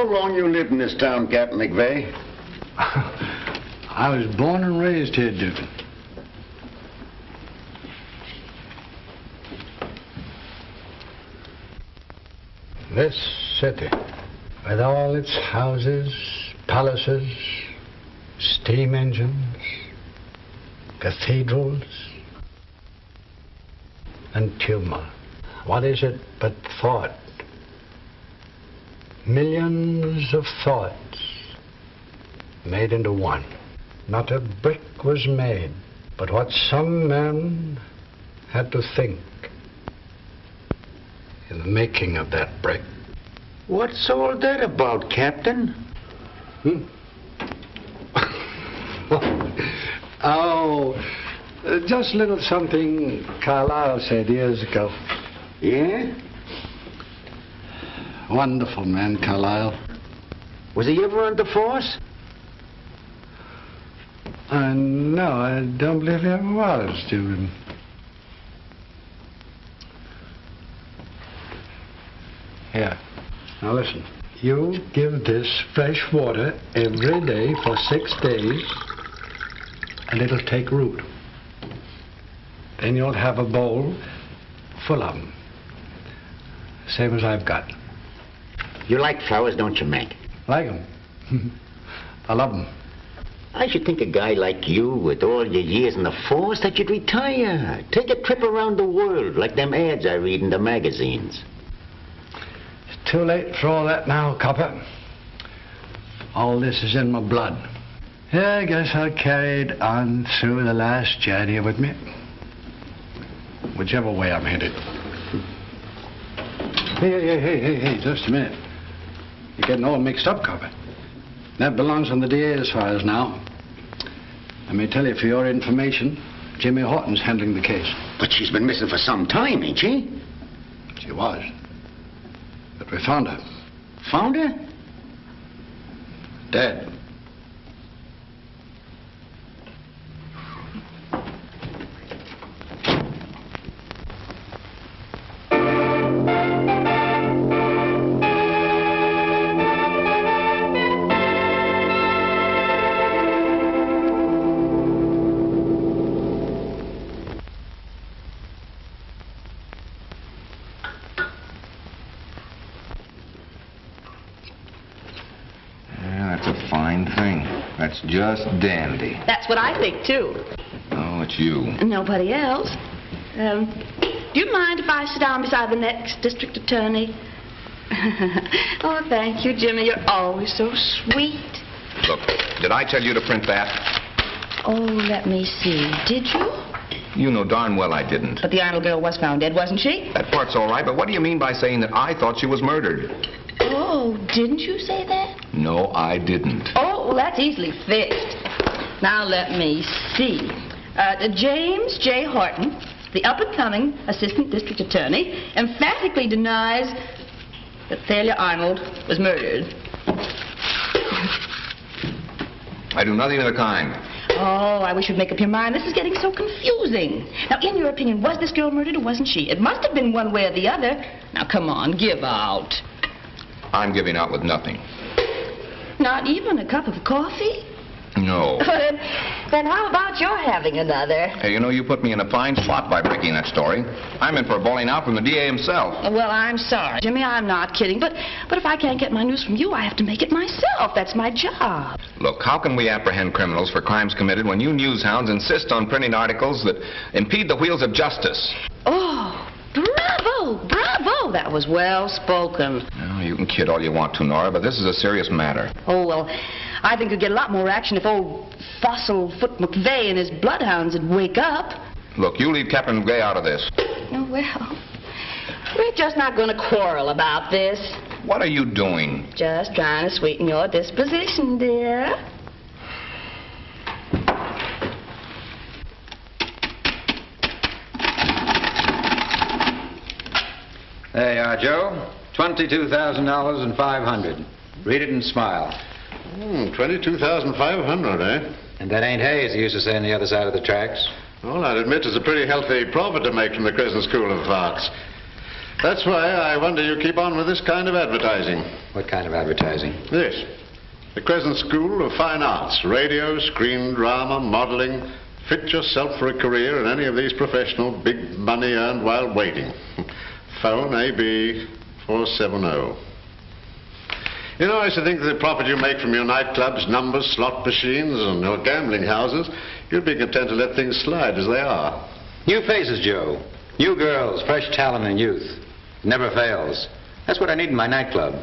How long you lived in this town, Captain McVeigh? I was born and raised here, Dugan. This city, with all its houses, palaces, steam engines, cathedrals, and tumult. What is it but thought? Millions of thoughts made into one. Not a brick was made, but what some men had to think in the making of that brick. What's all that about, Captain? Just a little something Carlyle said years ago. Yeah? Wonderful man, Carlyle. Was he ever on the force? No, I don't believe he ever was, Dugan. Here. Now listen. You give this fresh water every day for 6 days, and it'll take root. Then you'll have a bowl full of them. Same as I've got. You like flowers, don't you, Mac? Like them. I love them. I should think a guy like you, with all your years in the force, that you'd retire. Take a trip around the world, like them ads I read in the magazines. It's too late for all that now, copper. All this is in my blood. Yeah, I guess I'll carry it on through the last journey with me. Whichever way I'm headed. Hey, just a minute. You're getting all mixed up, copper. That belongs on the DA's files now. Let me tell you, for your information, Jimmy Horton's handling the case. But she's been missing for some time, ain't she? She was. But we found her. Found her? Dead. That's just dandy. That's what I think, too. Oh, it's you. Nobody else. Do you mind if I sit down beside the next district attorney? Oh, thank you, Jimmy. You're always so sweet. Look, did I tell you to print that? Oh, let me see. Did you? You know darn well I didn't. But the Arnold girl was found dead, wasn't she? That part's all right, but what do you mean by saying that I thought she was murdered? Oh, didn't you say that? No, I didn't. Oh, well, that's easily fixed. Now, let me see. James J. Horton, the up-and-coming assistant district attorney, emphatically denies that Thalia Arnold was murdered. I do nothing of the kind. Oh, I wish you'd make up your mind. This is getting so confusing. Now, in your opinion, was this girl murdered or wasn't she? It must have been one way or the other. Now, come on, give out. I'm giving out with nothing. Not even a cup of coffee? No. Then how about your having another? Hey, you know, you put me in a fine spot by breaking that story. I'm in for a bowling out from the DA himself. Well, I'm sorry, Jimmy, I'm not kidding. But if I can't get my news from you, I have to make it myself. That's my job. Look, how can we apprehend criminals for crimes committed when you newshounds insist on printing articles that impede the wheels of justice? Oh, bravo, bravo. That was well spoken. Well, you can kid all you want to, Nora, but this is a serious matter. Oh, well, I think you'd get a lot more action if old Fossil-Foot McVeigh and his bloodhounds would wake up. Look, you leave Captain McVeigh out of this. Oh, well, we're just not going to quarrel about this. What are you doing? Just trying to sweeten your disposition, dear. There you are, Joe. $22,000 and $500. Read it and smile. 22,500, eh? And that ain't hay, as they used to say on the other side of the tracks. Well, I'd admit it's a pretty healthy profit to make from the Crescent School of Arts. That's why I wonder you keep on with this kind of advertising. What kind of advertising? This. The Crescent School of Fine Arts. Radio, screen drama, modeling. Fit yourself for a career in any of these professional big money earned while waiting. Phone AB 470. You know, I used to think that the profit you make from your nightclubs, numbers, slot machines, and your gambling houses, you'd be content to let things slide as they are. New faces, Joe. New girls, fresh talent and youth. Never fails. That's what I need in my nightclub.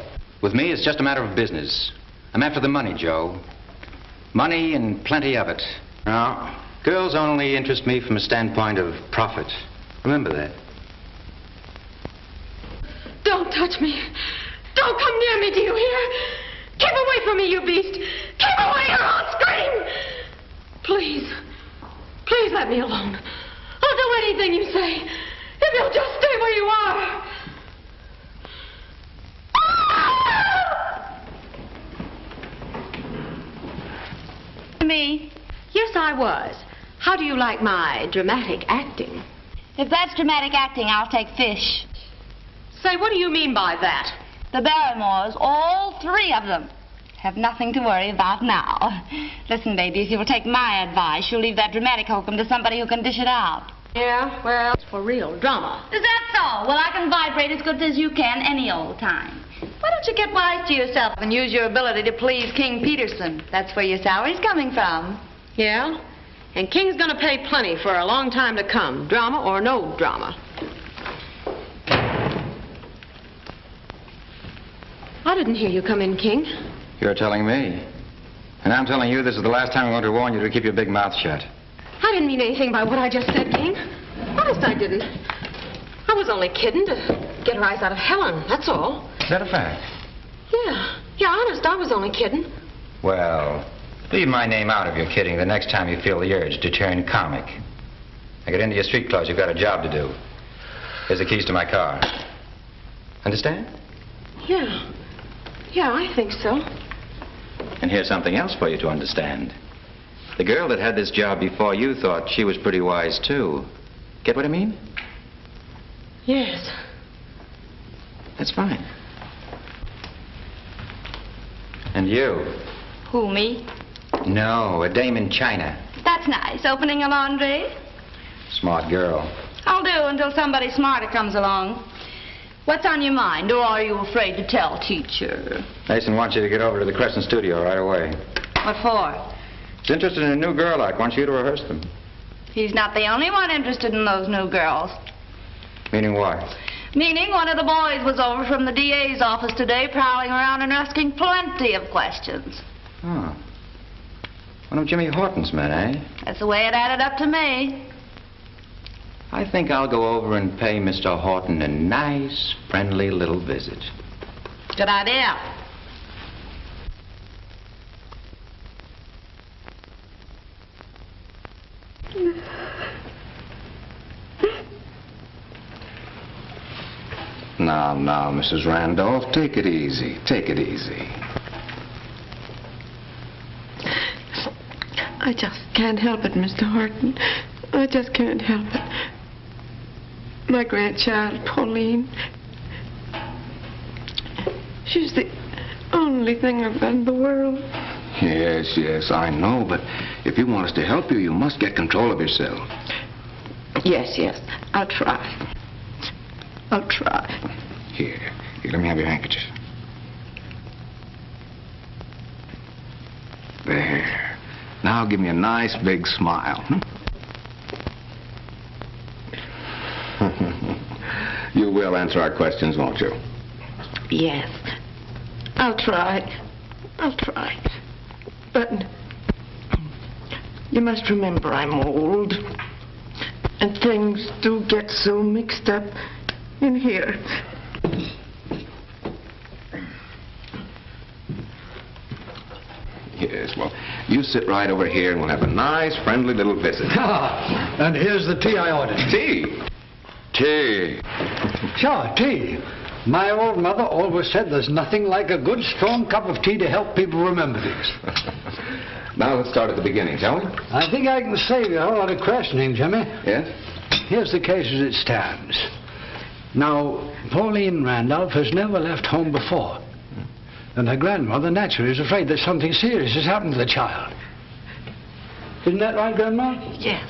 With me, it's just a matter of business. I'm after the money, Joe. Money and plenty of it. No, girls only interest me from a standpoint of profit. Remember that. Don't touch me. Don't come near me, do you hear? Keep away from me, you beast. Keep away or I'll scream. Please. Please let me alone. I'll do anything you say. If you'll just stay where you are. Me? Yes, I was. How do you like my dramatic acting? If that's dramatic acting, I'll take fish. Say, what do you mean by that? The Barrymores, all three of them, have nothing to worry about now. Listen, baby, if you will take my advice, you'll leave that dramatic hokum to somebody who can dish it out. Yeah, well, it's for real drama. Is that so? Well, I can vibrate as good as you can any old time. Why don't you get wise to yourself and use your ability to please King Peterson? That's where your salary's coming from. Yeah? And King's gonna pay plenty for a long time to come, drama or no drama. I didn't hear you come in, King. You're telling me. And I'm telling you this is the last time I want to warn you to keep your big mouth shut. I didn't mean anything by what I just said, King. Honest, I didn't. I was only kidding to get her eyes out of Helen, that's all. Is that a fact? Yeah, honest, I was only kidding. Well, leave my name out of your kidding the next time you feel the urge to turn comic. Now get into your street clothes, you've got a job to do. Here's the keys to my car. Understand? Yeah, I think so. And here's something else for you to understand. The girl that had this job before you thought she was pretty wise, too. Get what I mean? Yes. That's fine. And you? Who, me? No, a dame in China. That's nice. Opening a laundry? Smart girl. I'll do until somebody smarter comes along. What's on your mind, or are you afraid to tell, teacher? Mason wants you to get over to the Crescent studio right away. What for? He's interested in a new girl act. Wants you to rehearse them. He's not the only one interested in those new girls. Meaning what? Meaning one of the boys was over from the DA's office today prowling around and asking plenty of questions. Oh. One of Jimmy Horton's men, eh? That's the way it added up to me. I think I'll go over and pay Mr. Horton a nice, friendly little visit. Good idea. Now, Mrs. Randolph, take it easy. Take it easy. I just can't help it, Mr. Horton. I just can't help it. My grandchild, Pauline. She's the only thing I've got in the world. Yes, I know, but if you want us to help you, you must get control of yourself. Yes, I'll try. I'll try. Here, let me have your handkerchief. There. Now give me a nice big smile. You will answer our questions, won't you? Yes. I'll try. But you must remember I'm old. And things do get so mixed up in here. Yes, well, you sit right over here and we'll have a nice, friendly little visit. And here's the tea I ordered. Tea? Tea. Sure, tea. My old mother always said there's nothing like a good, strong cup of tea to help people remember things. Now let's start at the beginning, shall we? I think I can save you a whole lot of questioning, Jimmy. Yes? Here's the case as it stands. Now, Pauline Randolph has never left home before. And her grandmother naturally is afraid that something serious has happened to the child. Isn't that right, Grandma? Yes.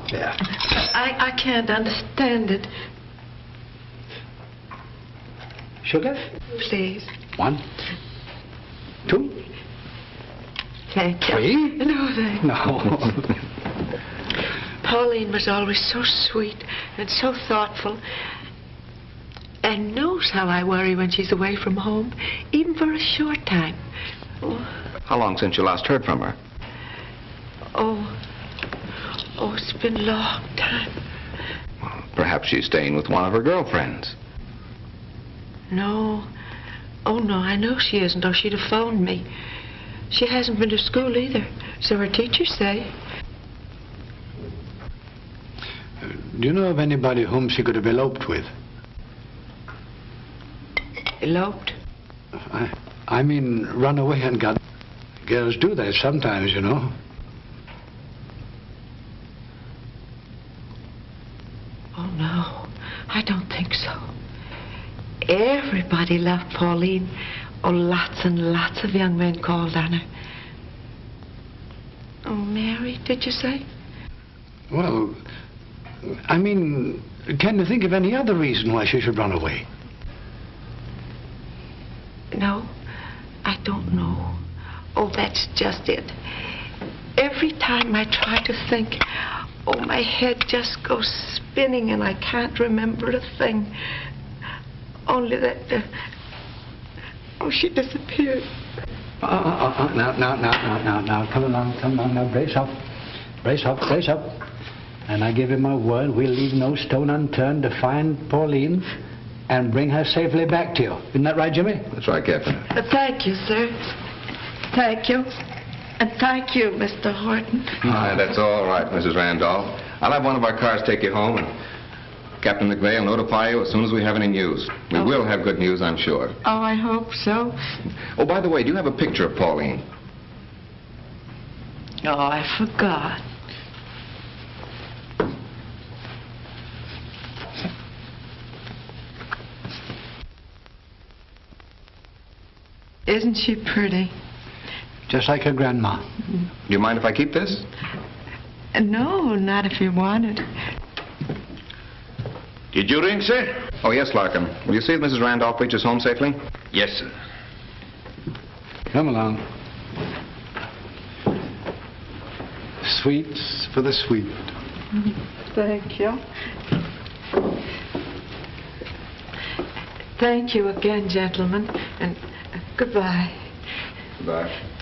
Yeah. I can't understand it. Sugar? Please. 1, 2, Thank you. 3. No, thank you. No. Pauline was always so sweet and so thoughtful, and knows how I worry when she's away from home, even for a short time. Oh, How long since you last heard from her? it's been a long time. Well, perhaps she's staying with one of her girlfriends. No. Oh, no, I know she isn't, or she'd have phoned me. She hasn't been to school either, so her teachers say. Do you know of anybody whom she could have eloped with? Eloped? I mean, run away and got... Girls do that sometimes, you know. Oh, no, I don't think so. Everybody loved Pauline. Oh, lots and lots of young men called on her. Oh, Mary, did you say? Well, I mean, can you think of any other reason why she should run away? No, I don't know. Oh, that's just it. Every time I try to think, oh, my head just goes spinning and I can't remember a thing. Only that, she disappeared. Now, come along, now, brace up. Brace up. And I give you my word, we'll leave no stone unturned to find Pauline and bring her safely back to you. Isn't that right, Jimmy? That's right, Captain. Thank you, sir. Thank you. And thank you, Mr. Horton. That's all right, Mrs. Randolph. I'll have one of our cars take you home, and Captain McVeigh will notify you as soon as we have any news. We will have good news, I'm sure. Oh, I hope so. Oh, by the way, do you have a picture of Pauline? Oh, I forgot. Isn't she pretty? Just like her grandma. Do you mind if I keep this? No, not if you wanted. Did you ring, sir? Oh, yes, Larkin. Will you see that Mrs. Randolph reaches home safely? Yes, sir. Come along. Sweets for the sweet. Thank you. Thank you again, gentlemen, and goodbye. Goodbye.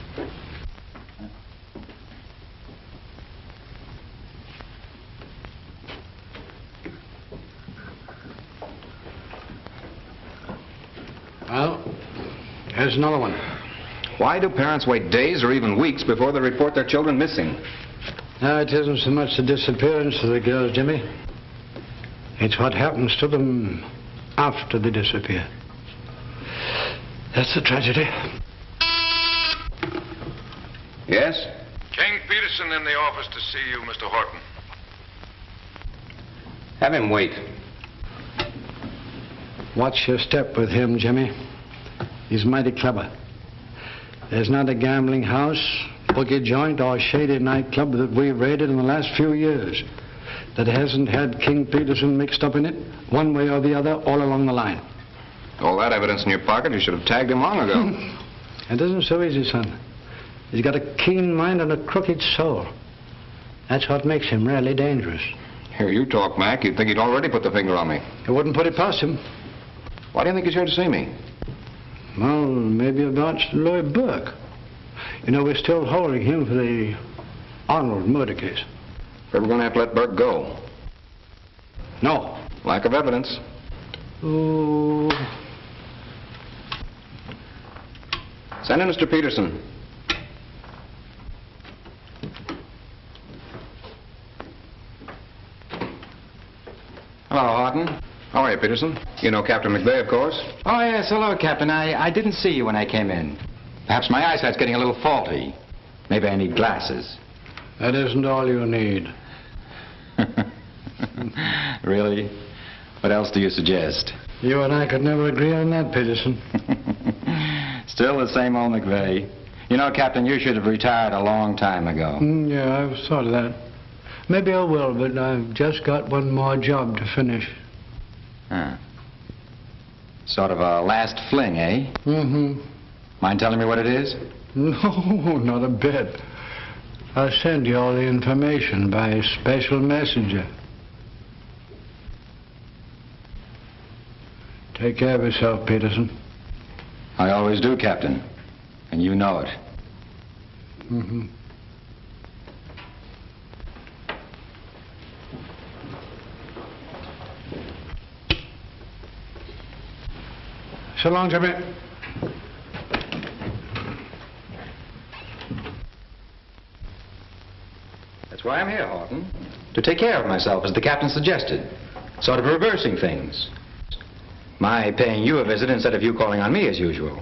Well, here's another one. Why do parents wait days or even weeks before they report their children missing? No, it isn't so much the disappearance of the girls, Jimmy. It's what happens to them after they disappear. That's the tragedy. Yes? King Peterson in the office to see you, Mr. Horton. Have him wait. Watch your step with him, Jimmy. He's mighty clever. There's not a gambling house, bookie joint, or shady nightclub that we've raided in the last few years that hasn't had King Peterson mixed up in it, one way or the other, all along the line. All that evidence in your pocket, you should have tagged him long ago. It isn't so easy, son. He's got a keen mind and a crooked soul. That's what makes him really dangerous. Hear you talk, Mac. You'd think he'd already put the finger on me. I wouldn't put it past him. Why do you think he's here to see me? Well, maybe about Lloyd Burke. You know, we're still holding him for the Arnold murder case. We're going to have to let Burke go. No. Lack of evidence. Oh. Send in Mr. Peterson. Hello, Horton. How are you, Peterson? You know Captain McVeigh, of course. Oh, yes. Hello, Captain. I didn't see you when I came in. Perhaps my eyesight's getting a little faulty. Maybe I need glasses. That isn't all you need. Really? What else do you suggest? You and I could never agree on that, Peterson. Still the same old McVeigh. You know, Captain, you should have retired a long time ago. Yeah, I've thought of that. Maybe I will, but I've just got one more job to finish. Huh. Sort of a last fling, eh? Mm-hmm. Mind telling me what it is? No, not a bit. I'll send you all the information by a special messenger. Take care of yourself, Peterson. I always do, Captain. And you know it. Mm-hmm. So long, Jimmy. That's why I'm here, Horton. To take care of myself, as the captain suggested. Sort of reversing things. My paying you a visit instead of you calling on me as usual.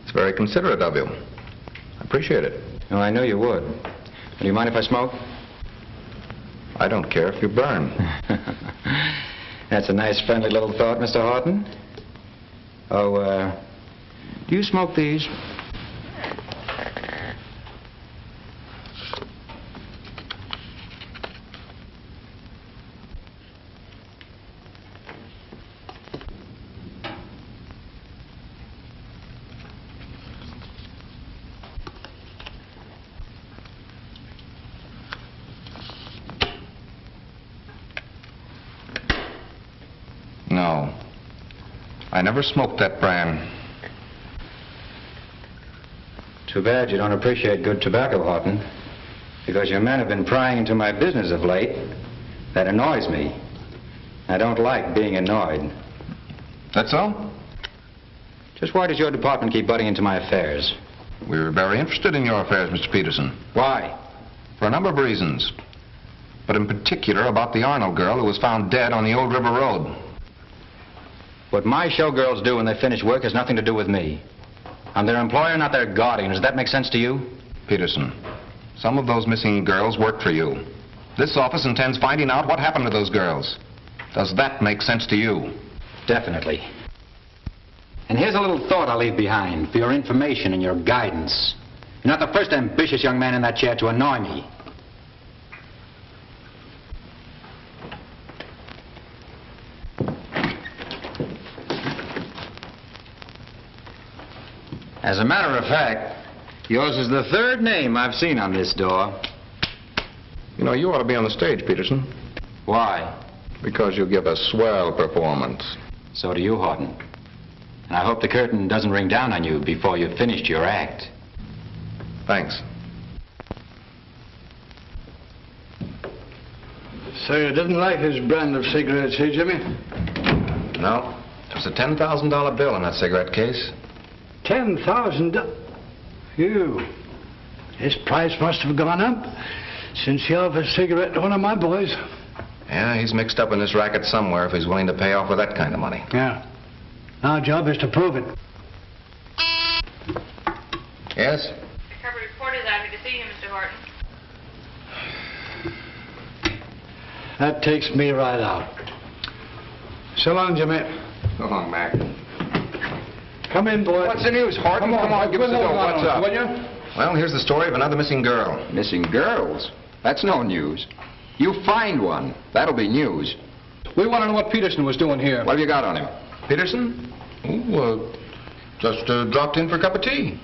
It's very considerate of you. I appreciate it. Oh, I knew you would. Do you mind if I smoke? I don't care if you burn. That's a nice, friendly little thought, Mr. Horton. Oh, do you smoke these? No. I never smoked that brand. Too bad you don't appreciate good tobacco, Horton. Because your men have been prying into my business of late. That annoys me. I don't like being annoyed. That's all? Just why does your department keep butting into my affairs? We're very interested in your affairs, Mr. Peterson. Why? For a number of reasons. But in particular about the Arnold girl who was found dead on the Old River Road. What my showgirls do when they finish work has nothing to do with me. I'm their employer, not their guardian. Does that make sense to you? Peterson, some of those missing girls work for you. This office intends finding out what happened to those girls. Does that make sense to you? Definitely. And here's a little thought I'll leave behind for your information and your guidance. You're not the first ambitious young man in that chair to annoy me. As a matter of fact, yours is the third name I've seen on this door. You know, you ought to be on the stage, Peterson. Why? Because you give a swell performance. So do you, Horton. And I hope the curtain doesn't ring down on you before you've finished your act. Thanks. So you didn't like his brand of cigarettes, eh, Jimmy? No. There's a $10,000 bill in that cigarette case. $10,000? You. His price must have gone up since he offered a cigarette to one of my boys. Yeah, he's mixed up in this racket somewhere if he's willing to pay off with that kind of money. Yeah. Our job is to prove it. Yes? The cover reporter's happy to see you, Mr. Horton. That takes me right out. So long, Jimmy. So long, Mac. Come in, boy. What's the news, Horton? Come on, give us the dough. What's up? Will you? Well, here's the story of another missing girl. Missing girls? That's no news. You find one. That'll be news. We want to know what Peterson was doing here. What have you got on him? Peterson? Oh, just dropped in for a cup of tea.